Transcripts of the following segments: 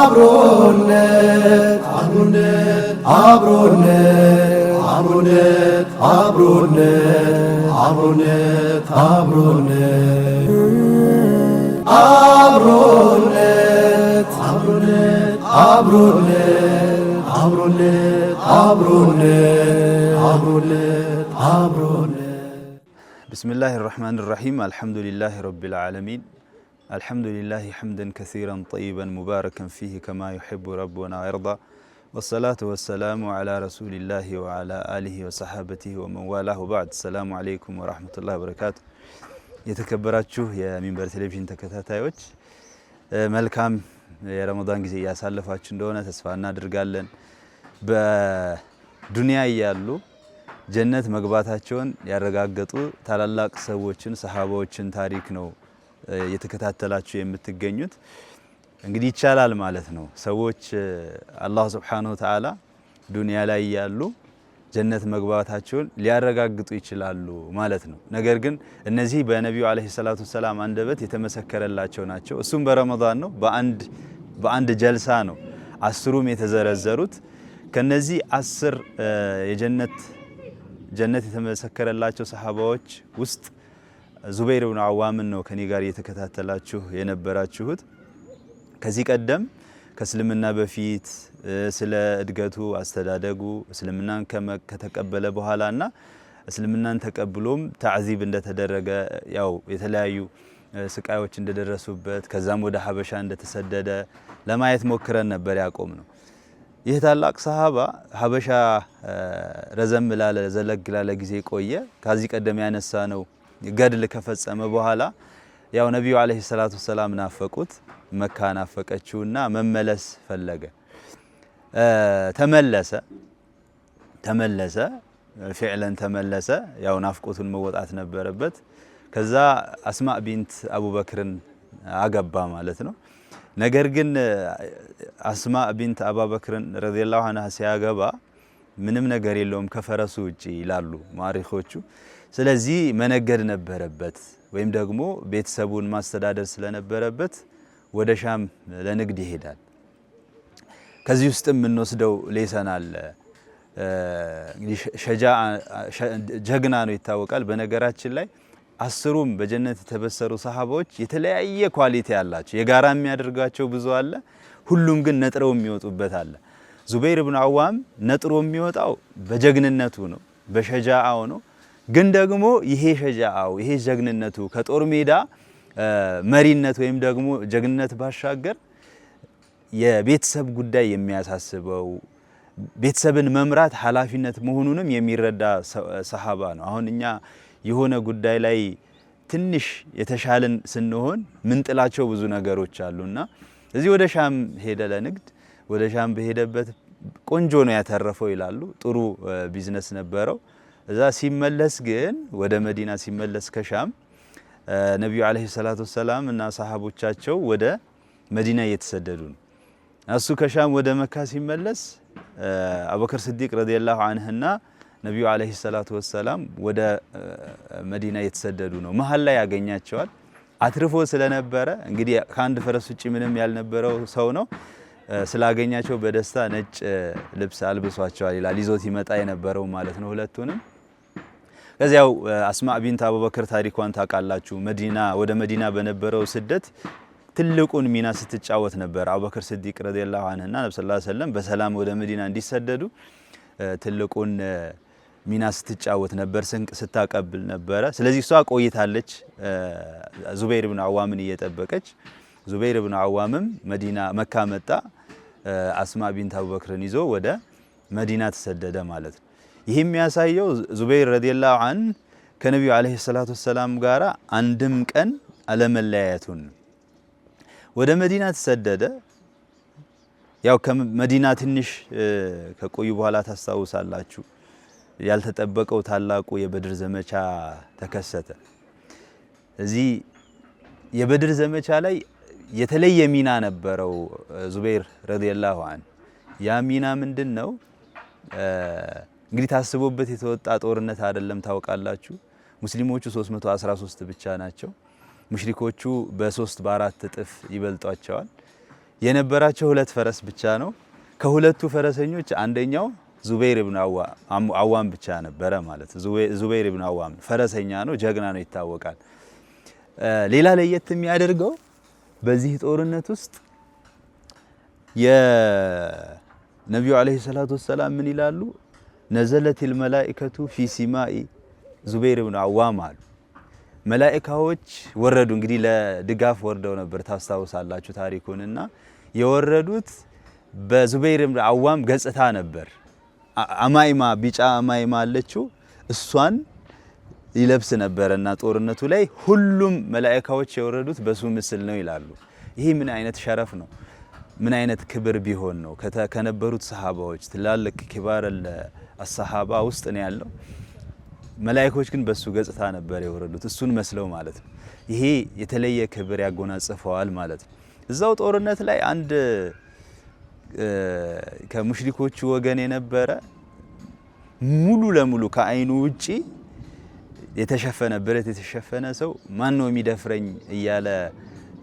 አብሮነት አብሮነት አብሮነት አብሮነት አብሮነት አብሮነት አብሮነት አብሮነት አብሮነት አብሮነት አብሮነት አብሮነት አብሮነት ቢስሚላሂ ራህማኒ ራሂም አልሐምዱሊላሂ ረቢል ዓለሚን አልሐምዱሊላሂ ሐምደን ከሲረን ጠይበን ሙባረከን ፊህ ከማ ዩሒቡ ረቡና ወየርዳ ወሰላቱ ወሰላሙ ዐላ ረሱሊላሂ ወዐላ አሊሂ ወሰሐበቲሂ ወመን ዋላሁ በዕድ። ሰላሙ ዐለይኩም ወረሕመቱላሂ ወበረካቱ። የተከበራችሁ የሚንበር ቴሌቪዥን ተከታታዮች መልካም የረመዳን ጊዜ እያሳለፋችሁ እንደሆነ ተስፋ እናደርጋለን። በዱንያ ያሉ ጀነት መግባታቸውን ያረጋገጡ ታላላቅ ሰዎችን ሰሃባዎችን ታሪክ ነው የተከታተላችሁ የምትገኙት። እንግዲህ ይቻላል ማለት ነው ሰዎች አላህ Subhanahu Wa Ta'ala ዱንያ ላይ ያሉ ጀነት መግባታቸውን ሊያረጋግጡ ይችላሉ ማለት ነው። ነገር ግን እነዚህ በነቢዩ አለይሂ ሰላቱ ሰላም አንደበት የተመሰከረላቸው ናቸው። እሱም በረመዳን ነው፣ በአንድ ጀልሳ ነው አስሩም የተዘረዘሩት። ከነዚህ 10 ጀነት የተመሰከረላቸው ሰሃባዎች ውስጥ ዙበይር ኢብኑ አዋምን ነው ከኔ ጋር እየተከታተላችሁ የነበራችሁት። ከዚህ ቀደም ከእስልምና በፊት ስለ እድገቱ አስተዳደጉ እስልምናን ከተቀበለ በኋላና እስልምናን ተቀብሎም ተዕዚብ እንደተደረገ ያው የተለያዩ ስቃዮች እንደደረሱበት ከዛም ወደ ሀበሻ እንደተሰደደ ለማየት ሞክረን ነበር ያቆም ነው። ይህ ታላቅ ሰሃባ ሀበሻ ረዘም ላለ ዘለግ ላለ ጊዜ ቆየ። ከዚህ ቀደም ያነሳ ነው ገድል ከፈጸመ በኋላ ያው ነብዩ አለይሂ ሰላቱ ሰላም ናፈቁት፣ መካ ናፈቀችውና መመለስ ፈለገ። ተመለሰ ፊዕለን ተመለሰ። ያው ናፍቆቱን መወጣት ነበረበት። ከዛ አስማእ ቢንት አቡበክርን አገባ ማለት ነው። ነገር ግን አስማእ ቢንት አቡበክርን ረዲየላሁ ዐንሃ ሲያገባ ምንም ነገር የለውም ከፈረሱ ውጪ ይላሉ ማሪኾቹ። ስለዚህ መነገድ ነበረበት ወይም ደግሞ ቤተሰቡን ማስተዳደር ስለነበረበት ወደ ሻም ለንግድ ይሄዳል። ከዚህ ውስጥ የምንወስደው ሌሰን አለ። እንግዲህ ጀግና ነው ይታወቃል። በነገራችን ላይ 10ሩም በጀነት የተበሰሩ ሰሃባዎች የተለያየ ኳሊቲ ያላቸው የጋራ የሚያደርጋቸው ብዙ አለ። ሁሉም ግን ነጥረው የሚወጡበት አለ። ዙበይር ኢብኑ አዋም ነጥሮ የሚወጣው በጀግንነቱ ነው፣ በሸጃአው ነው። ግን ደግሞ ይሄ ሸጃአው ይሄ ጀግንነቱ ከጦር ሜዳ መሪነት ወይም ደግሞ ጀግንነት ባሻገር የቤተሰብ ጉዳይ የሚያሳስበው ቤተሰብን መምራት ኃላፊነት መሆኑንም የሚረዳ ሰሃባ ነው። አሁን እኛ የሆነ ጉዳይ ላይ ትንሽ የተሻለን ስንሆን ምንጥላቸው ብዙ ነገሮች አሉና እዚህ ወደ ሻም ሄደ ለንግድ። ወደ ሻም በሄደበት ቆንጆ ነው ያተረፈው ይላሉ። ጥሩ ቢዝነስ ነበረው። እዛ ሲመለስ ግን ወደ መዲና ሲመለስ ከሻም ነብዩ አለይሂ ሰላቱ ሰላም እና ሰሃቦቻቸው ወደ መዲና እየተሰደዱ ነው። እሱ ከሻም ወደ መካ ሲመለስ አቡበክር ሲዲቅ ረዲየላሁ ዐንሁና ነብዩ አለይሂ ሰላቱ ሰላም ወደ መዲና እየተሰደዱ ነው። መሃል ላይ ያገኛቸዋል። አትርፎ ስለነበረ እንግዲህ ከአንድ ፈረስ ውጪ ምንም ያልነበረው ሰው ነው። ስላገኛቸው በደስታ ነጭ ልብስ አልብሷቸዋል ይላል። ይዞት ይመጣ የነበረው ማለት ነው ሁለቱንም። ከዚያው አስማእ ቢንት አቡበክር ታሪኳን ታውቃላችሁ። ወደ መዲና በነበረው ስደት ትልቁን ሚና ስትጫወት ነበር። አቡበክር ሲዲቅ ረዲየላሁ ዐንሁና ነብዩ ሰለላሁ ዐለይሂ ወሰለም በሰላም ወደ መዲና እንዲሰደዱ ትልቁን ሚና ስትጫወት ነበር። ስንቅ ስታቀብል ነበረ። ስለዚህ እሷ ቆይታለች ዙበይር ኢብኑ አዋምን እየጠበቀች። ዙበይር ኢብኑ አዋምም መካ መጣ። አስማእ ቢንት አቡበክርን ይዞ ወደ መዲና ተሰደደ ማለት ነው። ይህ የሚያሳየው ዙበይር ረዲየላሁ ዐንሁ ከነብዩ አለይሂ ሰላቱ ሰላም ጋራ አንድም ቀን አለመለያየቱን። ወደ መዲና ተሰደደ። ያው ከመዲና ትንሽ ከቆዩ በኋላ ታስታውሳላችሁ ያልተጠበቀው ታላቁ የበድር ዘመቻ ተከሰተ። እዚህ የበድር ዘመቻ ላይ የተለየ ሚና ነበረው ዙበይር ረዲየላሁ ዐንሁ። ያ ሚና ምንድነው? እንግዲህ ታስቦበት የተወጣ ጦርነት አይደለም። ታውቃላችሁ ሙስሊሞቹ 313 ብቻ ናቸው። ሙሽሪኮቹ በ3 በ4 እጥፍ ይበልጧቸዋል። የነበራቸው ሁለት ፈረስ ብቻ ነው። ከሁለቱ ፈረሰኞች አንደኛው ዙበይር ኢብኑ አዋም ብቻ ነበረ ማለት ዙበይር ኢብኑ አዋም ፈረሰኛ ነው፣ ጀግና ነው፣ ይታወቃል። ሌላ ለየት የሚያደርገው በዚህ ጦርነት ውስጥ የነብዩ አለይሂ ሰላቱ ወሰላም ምን ይላሉ? ነዘለቲል መላኢከቱ ፊ ሲማኢ ዙበይር ኢብኑ አዋም አሉ። መላኢካዎች ወረዱ። እንግዲህ ለድጋፍ ወርደው ነበር ታስታውሳላችሁ ታሪኩንና የወረዱት በዙበይር ኢብኑ አዋም ገጽታ ነበር። አማይማ ቢጫ አማይማ አለችው እሷን ይለብስ ነበርና ጦርነቱ ላይ ሁሉም መላኢካዎች የወረዱት በሱ ምስል ነው ይላሉ። ይሄ ምን አይነት ሸረፍ ነው? ምን አይነት ክብር ቢሆን ነው? ከነበሩት ሰሃባዎች ትላልቅ ኪባር አሰሃባ ውስጥ ነው ያለው። መላኢካዎች ግን በሱ ገጽታ ነበር የወረዱት እሱን መስለው ማለት ነው። ይሄ የተለየ ክብር ያጎናጽፈዋል ማለት ነው። እዛው ጦርነት ላይ አንድ ከሙሽሪኮቹ ወገን የነበረ ሙሉ ለሙሉ ከአይኑ ውጪ የተሸፈነ ብረት የተሸፈነ ሰው ማን ነው የሚደፍረኝ እያለ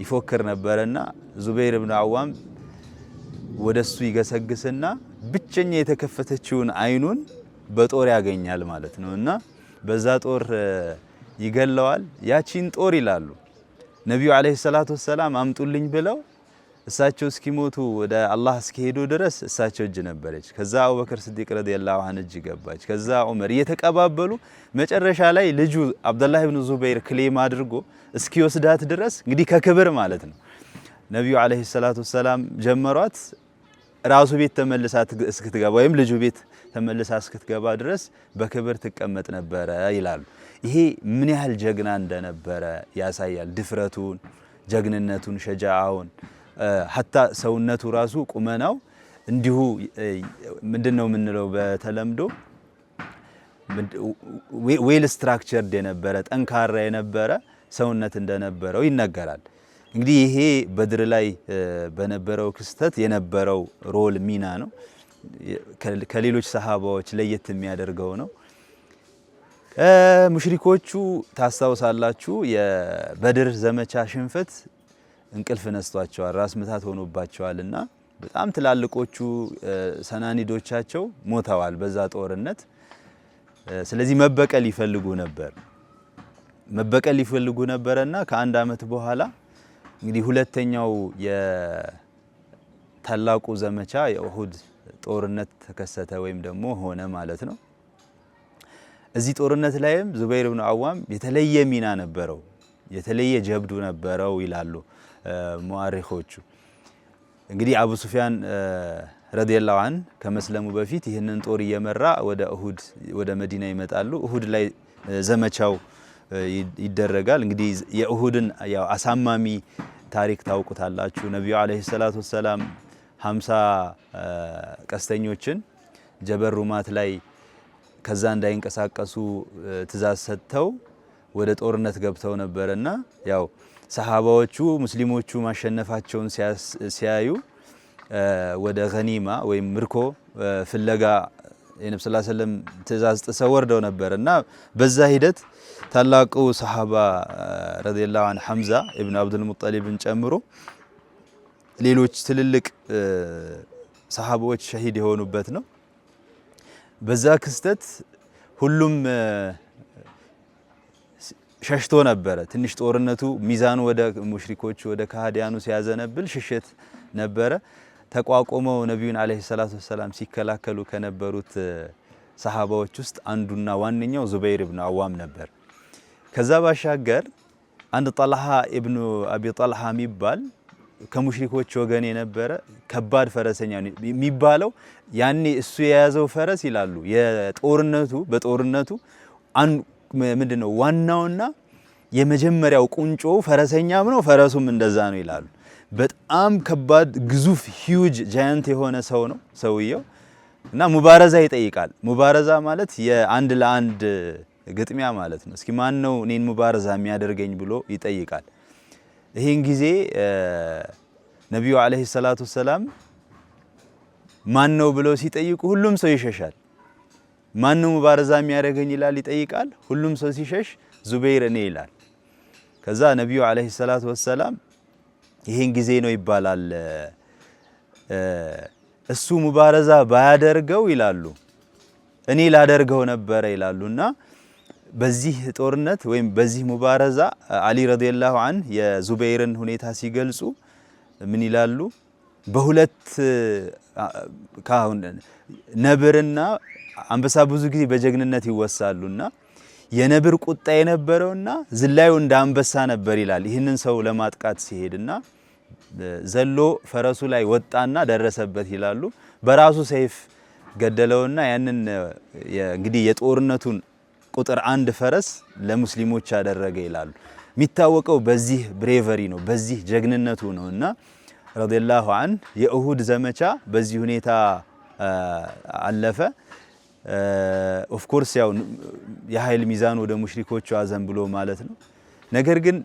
ይፎክር ነበርና ዙበይር ኢብኑ አዋም ወደሱ ይገሰግስና ብቸኛ የተከፈተችውን አይኑን በጦር ያገኛል ማለት ነውና በዛ ጦር ይገለዋል። ያቺን ጦር ይላሉ ነብዩ አለይሂ ሰላቱ ወሰላም አምጡልኝ ብለው እሳቸው እስኪሞቱ ወደ አላህ እስኪሄዱ ድረስ እሳቸው እጅ ነበረች። ከዛ አቡበክር ስዲቅ ረዲየላሁ ዐንሁ እጅ ገባች። ከዛ ዑመር እየተቀባበሉ መጨረሻ ላይ ልጁ አብዱላህ ኢብኑ ዙበይር ክሌም አድርጎ እስኪወስዳት ድረስ እንግዲህ ከክብር ማለት ነው ነብዩ አለይሂ ሰላቱ ወሰላም ጀመሯት። ራሱ ቤት ተመልሳ እስክትገባ ወይም ልጁ ቤት ተመልሳ እስክትገባ ድረስ በክብር ትቀመጥ ነበረ ይላሉ። ይሄ ምን ያህል ጀግና እንደነበረ ያሳያል። ድፍረቱን፣ ጀግንነቱን፣ ሸጃአውን ሐታ ሰውነቱ ራሱ ቁመናው እንዲሁ ምንድነው የምንለው በተለምዶ ዌል ስትራክቸርድ የነበረ ጠንካራ የነበረ ሰውነት እንደነበረው ይነገራል። እንግዲህ ይሄ በድር ላይ በነበረው ክስተት የነበረው ሮል ሚና ነው። ከሌሎች ሰሃባዎች ለየት የሚያደርገው ነው። ሙሽሪኮቹ ታስታውሳላችሁ የበድር ዘመቻ ሽንፈት እንቅልፍ ነስቷቸዋል፣ ራስ ምታት ሆኖባቸዋልና በጣም ትላልቆቹ ሰናኒዶቻቸው ሞተዋል በዛ ጦርነት። ስለዚህ መበቀል ይፈልጉ ነበርና ከአንድ አመት በኋላ እንግዲህ ሁለተኛው የታላቁ ዘመቻ የኡሁድ ጦርነት ተከሰተ ወይም ደግሞ ሆነ ማለት ነው። እዚህ ጦርነት ላይም ዙበይር ኢብኑ አዋም የተለየ ሚና ነበረው፣ የተለየ ጀብዱ ነበረው ይላሉ ሙአሪኾቹ። እንግዲህ አቡ ሱፊያን ረዲየላሁ ዐንሁ ከመስለሙ በፊት ይህንን ጦር እየመራ ወደ ኡሁድ ወደ መዲና ይመጣሉ። ኡሁድ ላይ ዘመቻው ይደረጋል። እንግዲህ የኡሁድን ያው አሳማሚ ታሪክ ታውቁታላችሁ። ነብዩ አለይሂ ሰላቱ ወሰላም 50 ቀስተኞችን ጀበል ሩማት ላይ ከዛ እንዳይንቀሳቀሱ ትእዛዝ ሰጥተው ወደ ጦርነት ገብተው ነበርና ያው ሰሃባዎቹ ሙስሊሞቹ ማሸነፋቸውን ሲያዩ ወደ ገኒማ ወይም ምርኮ ፍለጋ የነብዩ ሰለላሁ ዐለይሂ ወሰለም ትእዛዝ ጥሰው ወርደው ነበርና በዛ ሂደት ታላቁ ሰሃባ ረዲየላሁ ዐንሁ ሐምዛ ኢብኑ አብዱል ሙጠሊብን ጨምሮ ሌሎች ትልልቅ ሰሃባዎች ሸሂድ የሆኑበት ነው። በዛ ክስተት ሁሉም ሸሽቶ ነበረ። ትንሽ ጦርነቱ ሚዛኑ ወደ ሙሽሪኮቹ ወደ ካህዲያኑ ሲያዘነብል ሽሽት ነበረ። ተቋቁመው ነብዩን አለይሂ ሰላቱ ወሰላም ሲከላከሉ ከነበሩት ሰሃባዎች ውስጥ አንዱና ዋነኛው ዙበይር ኢብኑ አዋም ነበር። ከዛ ባሻገር አንድ ጣልሃ ኢብኑ አቢ ጣልሃ የሚባል ከሙሽሪኮች ወገን የነበረ ከባድ ፈረሰኛ የሚባለው ያኔ እሱ የያዘው ፈረስ ይላሉ በጦርነቱ ምንድነው ዋናውና የመጀመሪያው ቁንጮ ፈረሰኛም ነው፣ ፈረሱም እንደዛ ነው ይላሉ። በጣም ከባድ ግዙፍ ሂውጅ ጃያንት የሆነ ሰው ነው ሰውየው እና ሙባረዛ ይጠይቃል። ሙባረዛ ማለት የአንድ ለአንድ ግጥሚያ ማለት ነው። እስኪ ማን ነው እኔን ሙባረዛ የሚያደርገኝ ብሎ ይጠይቃል። ይሄን ጊዜ ነብዩ አለይሂ ሰላቱ ወሰላም ማን ነው ብለው ሲጠይቁ ሁሉም ሰው ይሸሻል። ማን ነው ሙባረዛ የሚያደርገኝ ይላል፣ ይጠይቃል። ሁሉም ሰው ሲሸሽ ዙበይር እኔ ይላል። ከዛ ነብዩ አለይሂ ሰላቱ ወሰላም ይሄን ጊዜ ነው ይባላል እሱ ሙባረዛ ባያደርገው ይላሉ እኔ ላደርገው ነበር ይላሉና በዚህ ጦርነት ወይም በዚህ ሙባረዛ አሊ ረዲየላሁ ዐንሁ የዙበይርን ሁኔታ ሲገልጹ ምን ይላሉ? በሁለት ነብርና አንበሳ ብዙ ጊዜ በጀግንነት ይወሳሉና የነብር ቁጣ የነበረውና ዝላዩ እንደ አንበሳ ነበር ይላል። ይህንን ሰው ለማጥቃት ሲሄድና ዘሎ ፈረሱ ላይ ወጣና ደረሰበት ይላሉ። በራሱ ሰይፍ ገደለውና ያንን እንግዲህ የጦርነቱን ቁጥር 1 ፈረስ ለሙስሊሞች ያደረገ ይላሉ። የሚታወቀው በዚህ ብሬቨሪ ነው፣ በዚህ ጀግንነቱ ነውና ረዲየላሁ ዐንሁ የኡሁድ ዘመቻ በዚህ ሁኔታ አለፈ። ኦፍ ኮርስ ያው የኃይል ሚዛን ወደ ሙሽሪኮቹ አዘን ብሎ ማለት ነው። ነገር ግን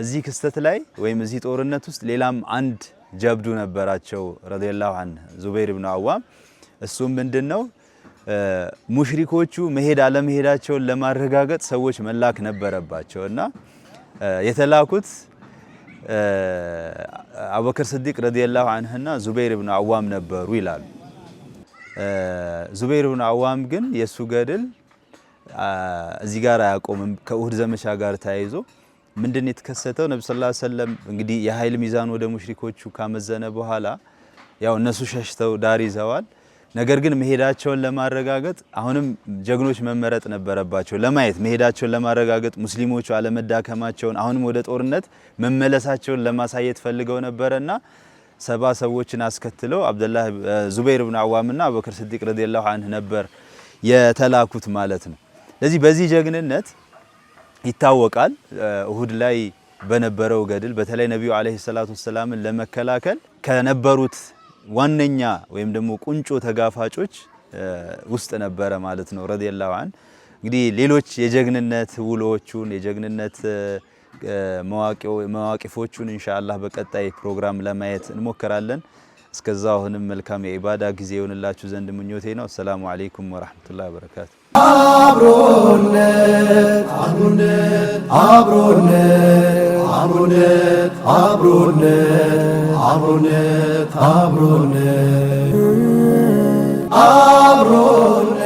እዚህ ክስተት ላይ ወይም እዚህ ጦርነት ውስጥ ሌላም አንድ ጀብዱ ነበራቸው ረዲየላሁ ዐንሁ ዙበይር ኢብኑ አዋም። እሱም ምንድነው? ሙሽሪኮቹ መሄድ አለመሄዳቸውን ለማረጋገጥ ሰዎች መላክ ነበረባቸውና የተላኩት አቡበክር ስዲቅ ረዲየላሁ ዐንሁና ዙበይር ኢብኑ አዋም ነበሩ ይላሉ። ዙበይር ኢብኑ አዋም ግን የሱ ገድል እዚህ ጋር አያቆምም። ከኡሁድ ዘመቻ ጋር ተያይዞ ምንድነው የተከሰተው? ነብዩ ሰለላሁ ዐለይሂ ወሰለም እንግዲህ የኃይል ሚዛን ወደ ሙሽሪኮቹ ካመዘነ በኋላ ያው እነሱ ሸሽተው ዳር ይዘዋል። ነገር ግን መሄዳቸውን ለማረጋገጥ አሁንም ጀግኖች መመረጥ ነበረባቸው። ለማየት መሄዳቸውን ለማረጋገጥ ሙስሊሞቹ አለመዳከማቸውን አሁንም ወደ ጦርነት መመለሳቸውን ለማሳየት ፈልገው ነበርና 70 ሰዎችን አስከትለው አብደላህ ዙበይር ኢብኑ አዋምና አቡበክር ስዲቅ ረዲየላሁ ዐንሁ ነበር የተላኩት ማለት ነው። ስለዚህ በዚህ ጀግንነት ይታወቃል። ኡሁድ ላይ በነበረው ገድል በተለይ ነብዩ አለይሂ ሰላቱ ወሰላምን ለመከላከል ከነበሩት ዋነኛ ወይም ደግሞ ቁንጮ ተጋፋጮች ውስጥ ነበረ ማለት ነው ረዲየላሁ ዐንሁ። እንግዲህ ሌሎች የጀግንነት ውሎቹን የጀግንነት መዋቂፎቹን ኢንሻአላህ በቀጣይ ፕሮግራም ለማየት እንሞክራለን። እስከዛው አሁንም መልካም የኢባዳ ጊዜ ይሁንላችሁ ዘንድ ምኞቴ ነው። ሰላሙ አለይኩም ወራህመቱላሂ ወበረካቱ። አብሮነት አብሮነት አብሮነት አብሮነት አብሮነት አብሮነት አብሮነት